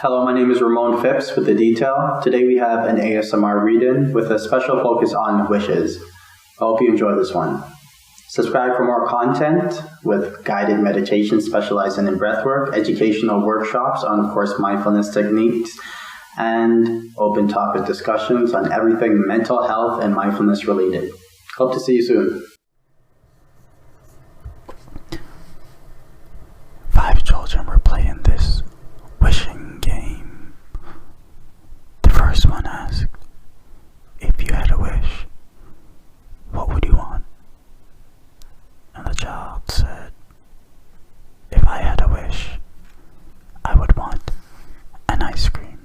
Hello, my name is Ramon Phipps with The Detail. Today we have an ASMR read-in with a special focus on wishes. I hope you enjoy this one. Subscribe for more content with guided meditation specializing in breathwork, educational workshops on, of course, mindfulness techniques, and open topic discussions on everything mental health and mindfulness related. Hope to see you soon. 5 children were playing this wishing game. The first one asked, "If you had a wish, what would you want?" And the child said, "If I had a wish, I would want an ice cream."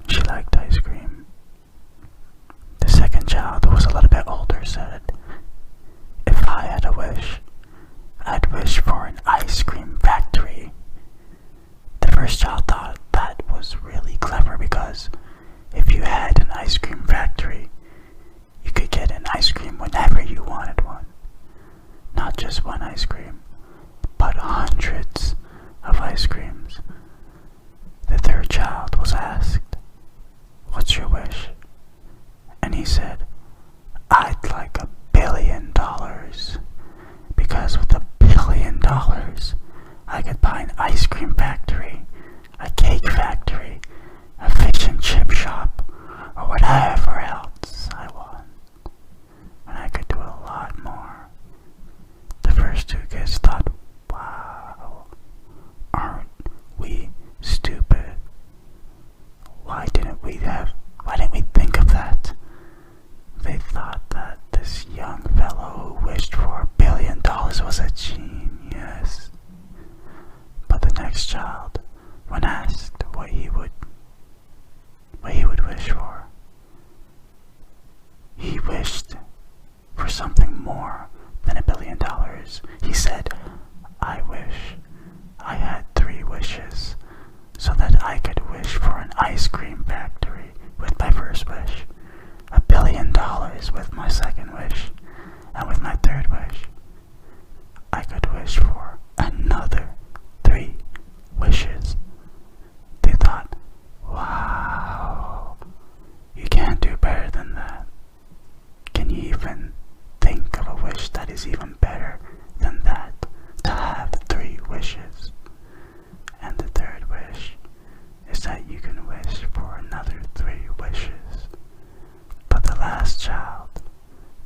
She liked ice cream. The second child, who was a little bit older, said, "If I had a wish, I'd wish for an ice cream factory." The first child thought that was really clever because if you had an ice cream factory, you could get an ice cream whenever you wanted one. Not just one ice cream, but hundreds of ice creams. The third child was asked, "What's your wish?" And he said, "I'd like $1 billion. Because with $1 billion, I could buy an ice cream factory, a cake factory, a fish and chip shop, or whatever else I want. And I could do a lot more." The first 2 kids thought, "Wow, aren't we stupid? Why didn't we think of that?" They thought that this young fellow who wished for $1 billion was a genius. But the next child, when asked what he would wish for, he wished for something more than $1 billion. He said, "I wish I had 3 wishes so that I could wish for an ice cream factory with my first wish, $1 billion with my second wish, and with my third wish, I could wish for another 3 wishes." They thought, "Wow, you can't do better than that. Can you even think of a wish that is even better than that, to have 3 wishes? And the third wish is that you can wish for another 3 wishes." But the last child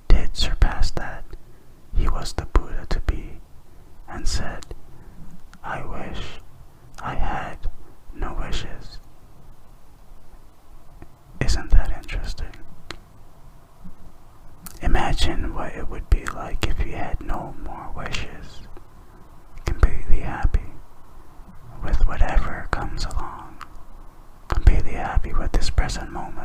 did surpass that. He was the Buddha to be, and said, "I wish I had no wishes." Isn't that interesting? Imagine what it would be like if you had no more wishes, completely happy with whatever comes along, completely happy with this present moment.